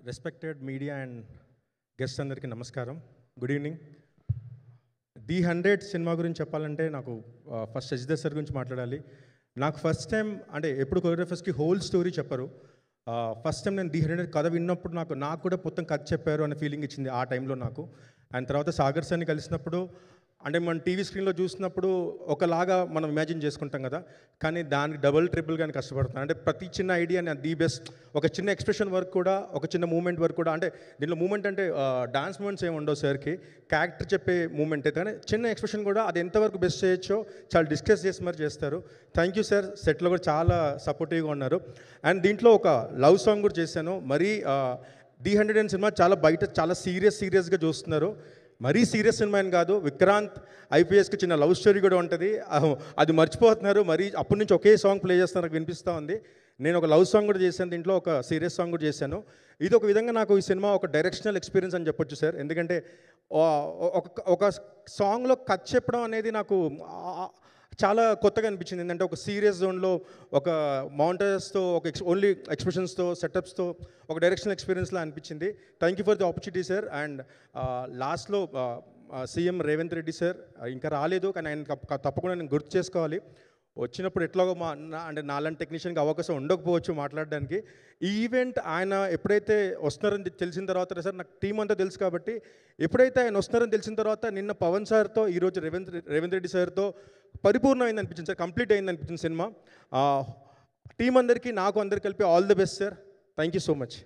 Respected media and guest అందరికీ నమస్కారం. Good evening. The 100 cinema గురించి చెప్పాలంటే నాకు ఫస్ట్ సజ్జిద్ సార్ గురించి మాట్లాడాలి. నాకు ఫస్ట్ టైం అంటే ఎప్పుడు కొరియోగ్రాఫర్స్కి హోల్ స్టోరీ చెప్పరు. ఫస్ట్ టైం నేను ది 100 కథ విన్నప్పుడు నాకు కూడా మొత్తం కథ చెప్పారు అనే ఫీలింగ్ ఇచ్చింది ఆ టైంలో నాకు. అండ్ తర్వాత సాగర్ సార్ని కలిసినప్పుడు అంటే మనం టీవీ స్క్రీన్లో చూసినప్పుడు ఒకలాగా మనం ఇమాజిన్ చేసుకుంటాం కదా, కానీ దానికి డబుల్ ట్రిపుల్గా కష్టపడుతున్నాను. అంటే ప్రతి చిన్న ఐడియా ది బెస్ట్, ఒక చిన్న ఎక్స్ప్రెషన్ వర్క్ కూడా, ఒక చిన్న మూమెంట్ వర్క్ కూడా. అంటే దీంట్లో మూమెంట్ అంటే డాన్స్ మూమెంట్స్ ఏమి ఉండవు సార్కి, క్యారెక్టర్ చెప్పే మూమెంట్ అయితే, కానీ చిన్న ఎక్స్ప్రెషన్ కూడా అది ఎంతవరకు బెస్ట్ చేయొచ్చో చాలా డిస్కస్ చేసి మరి చేస్తారు. Thank you sir. సెట్లో కూడా చాలా సపోర్టివ్గా ఉన్నారు. అండ్ దీంట్లో ఒక లవ్ సాంగ్ కూడా చేశాను. మరీ ది 100 సినిమా చాలా బయట చాలా సీరియస్గా చూస్తున్నారు. మరీ సీరియస్ సినిమా అని కాదు, విక్రాంత్ ఐపీఎస్కి చిన్న లవ్ స్టోరీ కూడా ఉంటుంది, అది మర్చిపోతున్నారు. మరీ అప్పటి నుంచి ఒకే సాంగ్ ప్లే చేస్తున్నారు, నాకు వినిపిస్తూ ఉంది. నేను ఒక లవ్ సాంగ్ కూడా చేశాను, దీంట్లో ఒక సీరియస్ సాంగ్ కూడా చేశాను. ఇది ఒక విధంగా నాకు ఈ సినిమా ఒక డైరెక్షనల్ ఎక్స్పీరియన్స్ అని చెప్పొచ్చు సార్. ఎందుకంటే ఒక సాంగ్లో కథ చెప్పడం అనేది నాకు చాలా కొత్తగా అనిపించింది. ఏంటంటే ఒక సీరియస్ జోన్లో ఒక మౌంటైన్స్తో ఒక ఓన్లీ ఎక్స్ప్రెషన్స్తో సెటప్స్తో ఒక డైరెక్షనల్ ఎక్స్పీరియన్స్లా అనిపించింది. Thank you for the opportunity sir. And లాస్ట్లో సీఎం రేవంత్ రెడ్డి సార్ ఇంకా రాలేదు, కానీ ఆయన తప్పకుండా నేను గుర్తు చేసుకోవాలి. వచ్చినప్పుడు ఎట్లాగో అంటే నాలాంటి టెక్నీషియన్కి అవకాశం ఉండకపోవచ్చు మాట్లాడడానికి. ఈ ఈవెంట్ ఆయన ఎప్పుడైతే వస్తున్నారని తెలిసిన తర్వాత సార్, నాకు టీం అంతా తెలుసు కాబట్టి, ఎప్పుడైతే ఆయన వస్తున్నారని తెలిసిన తర్వాత నిన్న పవన్ సార్తో, ఈరోజు రేవంత్ రెడ్డి సార్తో పరిపూర్ణమైంది అనిపించింది సార్, కంప్లీట్ అయింది అనిపించింది సినిమా. టీం అందరికీ నాకు అందరికి కలిపి all the best sir. Thank you so much.